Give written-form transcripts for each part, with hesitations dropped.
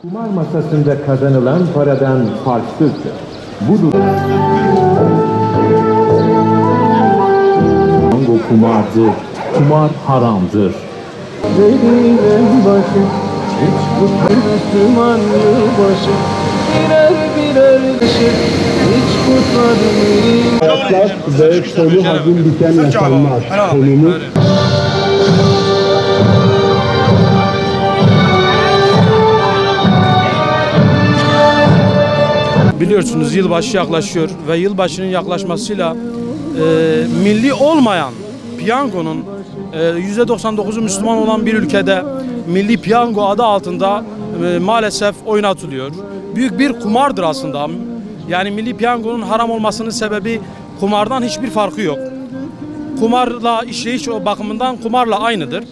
Kumar masasında kazanılan paradan farksızdır. Budur. Piyango kumardır, kumar haramdır. Benim başı, hiç bu Müslüman yılbaşı, birer dışı, hiç kutladım. Hayatlar ve sonu hazin biten yaşamlar konumuz. Biliyorsunuz yılbaşı yaklaşıyor ve yılbaşının yaklaşmasıyla milli olmayan piyangonun %99'u Müslüman olan bir ülkede milli piyango adı altında maalesef oynatılıyor. Büyük bir kumardır aslında. Yani milli piyangonun haram olmasının sebebi kumardan hiçbir farkı yok. Kumarla işleyiş o bakımından kumarla aynıdır.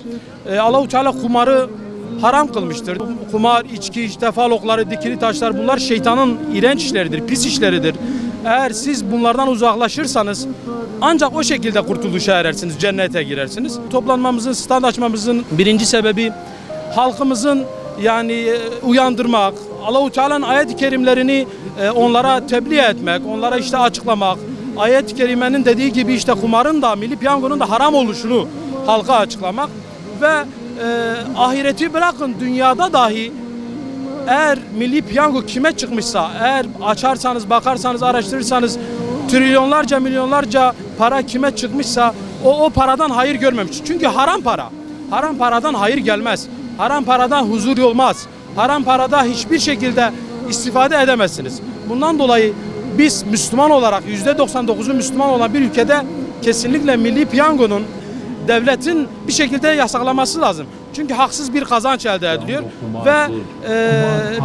Allah-u Teala kumarı haram kılmıştır. Kumar, içki, işte falokları, dikili taşlar bunlar şeytanın iğrenç işleridir, pis işleridir. Eğer siz bunlardan uzaklaşırsanız ancak o şekilde kurtuluşa erersiniz, cennete girersiniz. Toplanmamızın, stand açmamızın birinci sebebi halkımızın uyandırmak, Allah-u Teala'nın ayet-i kerimlerini onlara tebliğ etmek, onlara işte açıklamak. Ayet-i kerimenin dediği gibi işte kumarın da, milli piyangonun da haram oluşunu halka açıklamak ve ahireti bırakın dünyada dahi eğer milli piyango kime çıkmışsa, eğer açarsanız, bakarsanız, araştırırsanız trilyonlarca, milyonlarca para kime çıkmışsa o paradan hayır görmemiş. Çünkü haram para. Haram paradan hayır gelmez. Haram paradan huzur olmaz. Haram parada hiçbir şekilde istifade edemezsiniz. Bundan dolayı biz Müslüman olarak %99'u Müslüman olan bir ülkede kesinlikle milli piyangonun devletin bir şekilde yasaklaması lazım. Çünkü haksız bir kazanç elde ediliyor ve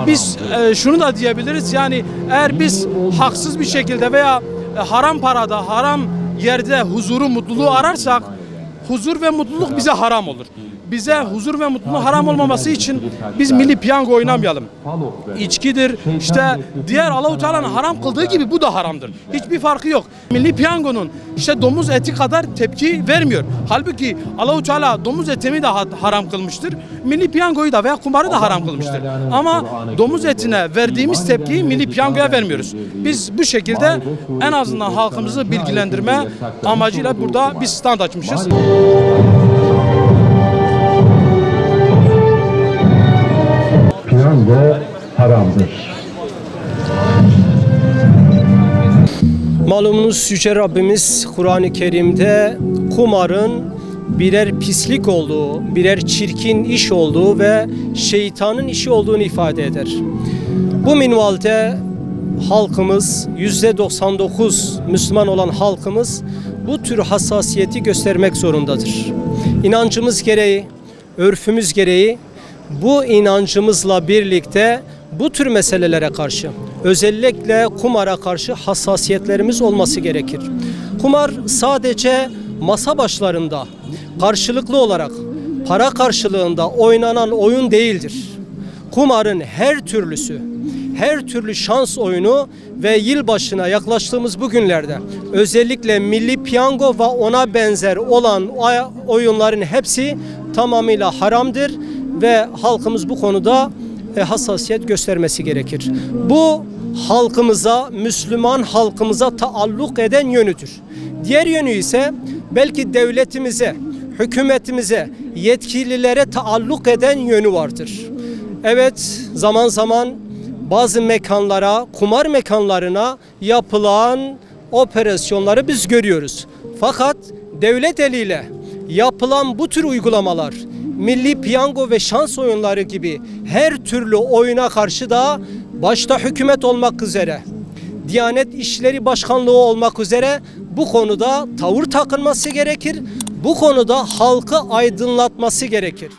biz şunu da diyebiliriz, yani eğer biz haksız bir şekilde veya haram parada, haram yerde huzuru, mutluluğu ararsak huzur ve mutluluk bize haram olur. Bize huzur ve mutluluğun haram olmaması için biz milli piyango oynamayalım. İçkidir, işte diğer Allah-u Teala'nın haram kıldığı gibi bu da haramdır. Hiçbir farkı yok. Milli piyangonun işte domuz eti kadar tepki vermiyor. Halbuki Allah-u Teala domuz etini de haram kılmıştır. Milli piyangoyu da veya kumarı da haram kılmıştır. Ama domuz etine verdiğimiz tepkiyi milli piyangoya vermiyoruz. Biz bu şekilde en azından halkımızı bilgilendirme amacıyla burada bir stand açmışız. Piyango haramdır. Malumunuz Yüce Rabbimiz Kur'an-ı Kerim'de kumarın birer pislik olduğu, birer çirkin iş olduğu ve şeytanın işi olduğunu ifade eder. Bu minvalde halkımız, %99 Müslüman olan halkımız bu tür hassasiyeti göstermek zorundadır. İnancımız gereği, örfümüz gereği bu inancımızla birlikte bu tür meselelere karşı, özellikle kumara karşı hassasiyetlerimiz olması gerekir. Kumar sadece masa başlarında karşılıklı olarak para karşılığında oynanan oyun değildir. Kumarın her türlü şans oyunu ve yılbaşına yaklaştığımız bu günlerde özellikle milli piyango ve ona benzer olan oyunların hepsi tamamıyla haramdır ve halkımız bu konuda hassasiyet göstermesi gerekir. Bu halkımıza, Müslüman halkımıza taalluk eden yönüdür. Diğer yönü ise belki devletimize, hükümetimize, yetkililere taalluk eden yönü vardır. Evet, zaman zaman bazı mekanlara, kumar mekanlarına yapılan operasyonları biz görüyoruz. Fakat devlet eliyle yapılan bu tür uygulamalar, milli piyango ve şans oyunları gibi her türlü oyuna karşı da başta hükümet olmak üzere, Diyanet İşleri Başkanlığı olmak üzere bu konuda tavır takınması gerekir. Bu konuda halkı aydınlatması gerekir.